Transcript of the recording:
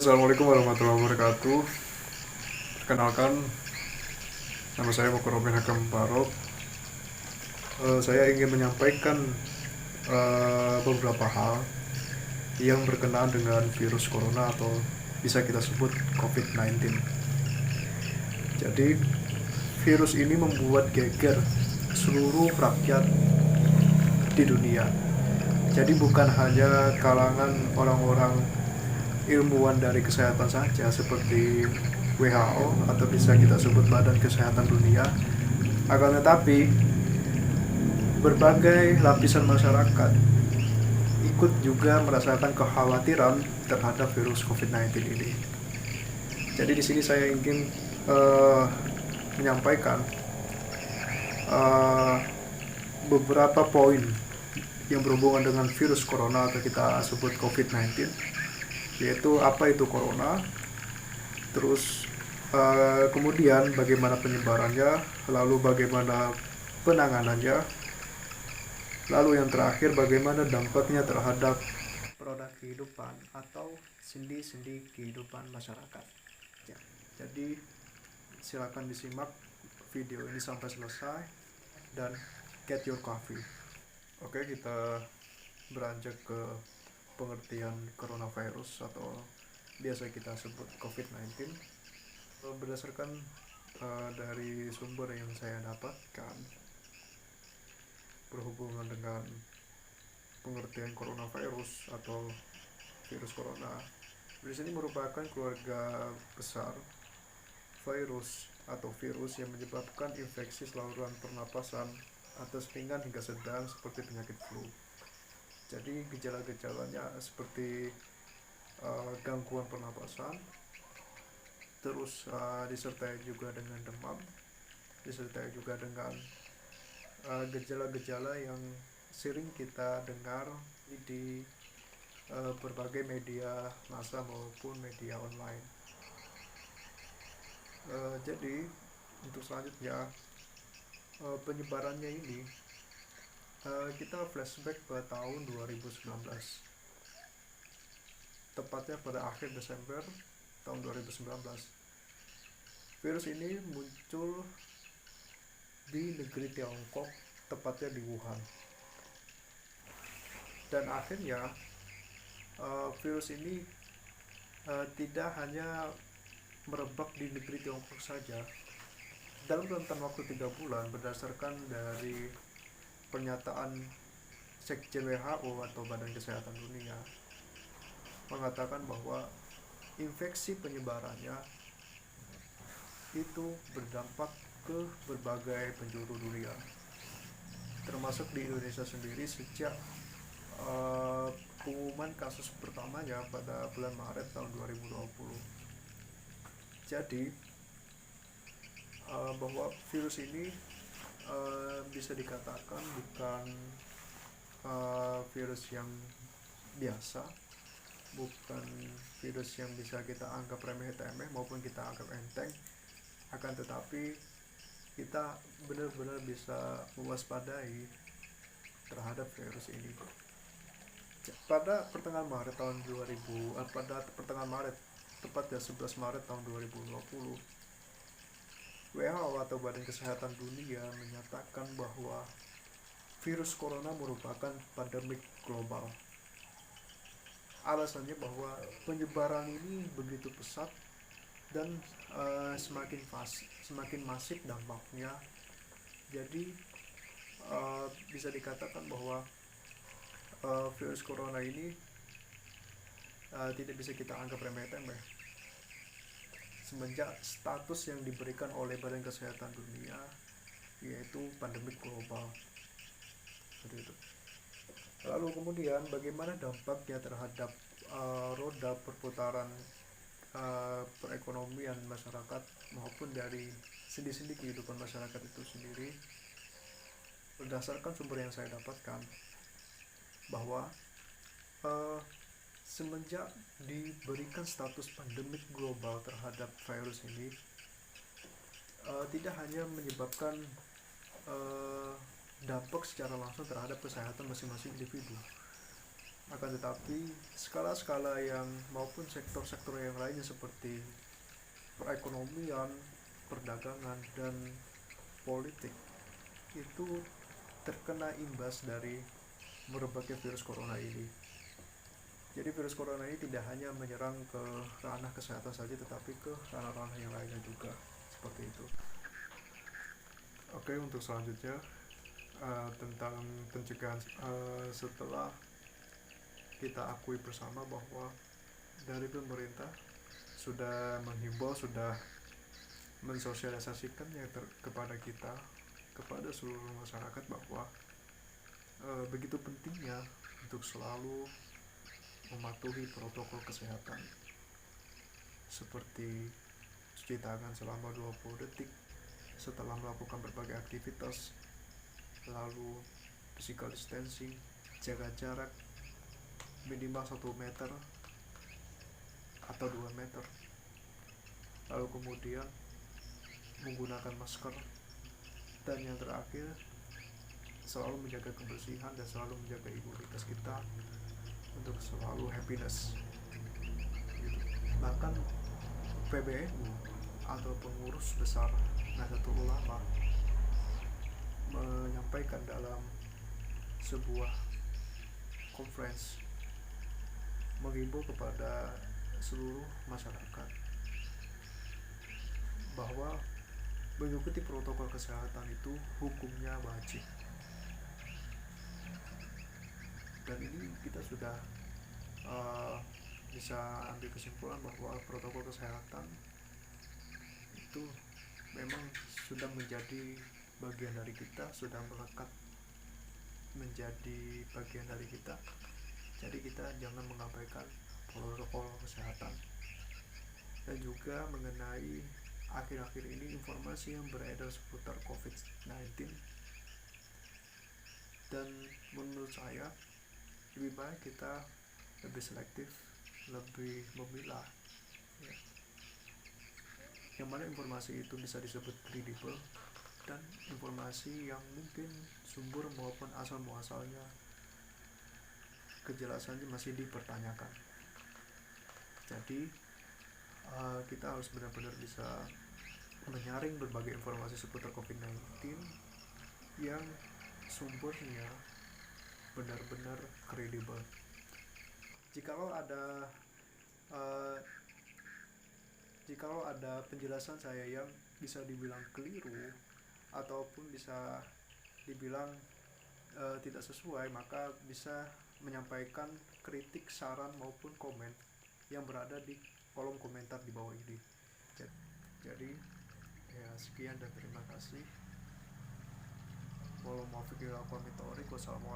Assalamualaikum warahmatullahi wabarakatuh. Perkenalkan, nama saya Moko Robin Hakam Barok. Saya ingin menyampaikan beberapa hal yang berkenaan dengan virus corona atau bisa kita sebut COVID-19. Jadi, virus ini membuat geger seluruh rakyat di dunia. Jadi bukan hanya kalangan orang-orang ilmuwan dari kesehatan saja seperti WHO atau bisa kita sebut Badan Kesehatan Dunia, akan tetapi berbagai lapisan masyarakat ikut juga merasakan kekhawatiran terhadap virus COVID-19 ini. Jadi di sini saya ingin menyampaikan uh, beberapa poin yang berhubungan dengan virus corona atau kita sebut COVID-19, yaitu apa itu corona, terus kemudian bagaimana penyebarannya, lalu bagaimana penanganannya, lalu yang terakhir bagaimana dampaknya terhadap produk kehidupan atau sendi-sendi kehidupan masyarakat. Ya, jadi silakan disimak video ini sampai selesai dan get your coffee. Oke, kita beranjak ke pengertian coronavirus atau biasa kita sebut COVID-19. Berdasarkan dari sumber yang saya dapatkan berhubungan dengan pengertian coronavirus atau virus corona, virus ini merupakan keluarga besar virus atau virus yang menyebabkan infeksi saluran pernapasan atas ringan hingga sedang seperti penyakit flu. Jadi gejala-gejalanya seperti gangguan pernapasan, terus disertai juga dengan demam, disertai juga dengan gejala-gejala yang sering kita dengar di berbagai media massa maupun media online. Jadi untuk selanjutnya penyebarannya ini kita flashback ke tahun 2019, tepatnya pada akhir Desember tahun 2019. Virus ini muncul di negeri Tiongkok, tepatnya di Wuhan. Dan akhirnya virus ini tidak hanya merebak di negeri Tiongkok saja. Dalam rentan waktu 3 bulan, berdasarkan dari pernyataan Sekjen WHO atau Badan Kesehatan Dunia, mengatakan bahwa infeksi penyebarannya itu berdampak ke berbagai penjuru dunia, termasuk di Indonesia sendiri sejak pengumuman kasus pertamanya pada bulan Maret tahun 2020. Jadi bahwa virus ini bisa dikatakan bukan virus yang biasa, bukan virus yang bisa kita anggap remeh-temeh maupun kita anggap enteng, akan tetapi kita benar-benar bisa mewaspadai terhadap virus ini. Pada pertengahan Maret tahun 2000, pada pertengahan Maret, tepatnya 11 Maret tahun 2020, WHO atau Badan Kesehatan Dunia menyatakan bahwa virus corona merupakan pandemik global. Alasannya bahwa penyebaran ini begitu pesat dan semakin masif dampaknya. Jadi bisa dikatakan bahwa virus corona ini tidak bisa kita anggap remeh-temeh semenjak status yang diberikan oleh Badan Kesehatan Dunia, yaitu pandemik global. Seperti itu. Lalu kemudian bagaimana dampaknya terhadap roda perputaran perekonomian masyarakat maupun dari sendi-sendi kehidupan masyarakat itu sendiri. Berdasarkan sumber yang saya dapatkan, bahwa semenjak diberikan status pandemik global terhadap virus ini, tidak hanya menyebabkan dampak secara langsung terhadap kesehatan masing-masing individu, Akan tetapi skala-skala yang maupun sektor-sektor yang lainnya seperti perekonomian, perdagangan, dan politik itu terkena imbas dari merebaknya virus corona ini. Jadi virus corona ini tidak hanya menyerang ke ranah kesehatan saja, tetapi ke ranah-ranah yang lainnya juga, seperti itu. Oke, untuk selanjutnya tentang pencegahan, setelah kita akui bersama bahwa dari pemerintah sudah menghimbau, sudah mensosialisasikannya kepada kita, kepada seluruh masyarakat bahwa begitu pentingnya untuk selalu mematuhi protokol kesehatan seperti cuci tangan selama 20 detik setelah melakukan berbagai aktivitas, lalu physical distancing, jaga jarak minimal 1 meter atau 2 meter, lalu kemudian menggunakan masker, dan yang terakhir selalu menjaga kebersihan dan selalu menjaga imunitas kita untuk selalu happiness gitu. Bahkan PBNU atau pengurus besar Nahdlatul Ulama menyampaikan dalam sebuah conference, menghimbau kepada seluruh masyarakat bahwa mengikuti protokol kesehatan itu hukumnya wajib. Dan ini kita sudah bisa ambil kesimpulan bahwa protokol kesehatan itu memang sudah menjadi bagian dari kita, sudah melekat menjadi bagian dari kita. Jadi kita jangan mengabaikan protokol kesehatan. Dan juga mengenai akhir-akhir ini informasi yang beredar seputar COVID-19, dan menurut saya lebih baik kita lebih selektif, lebih memilah ya, yang mana informasi itu bisa disebut kredibel dan informasi yang mungkin sumber maupun asal muasalnya kejelasannya masih dipertanyakan. Jadi kita harus benar-benar bisa menyaring berbagai informasi seputar COVID-19 yang sumbernya benar-benar kredibel. Jikalau ada penjelasan saya yang bisa dibilang keliru ataupun bisa dibilang tidak sesuai, maka bisa menyampaikan kritik, saran maupun komen yang berada di kolom komentar di bawah ini. Jadi ya sekian dan terima kasih. Wassalamualaikum warahmatullahi wabarakatuh.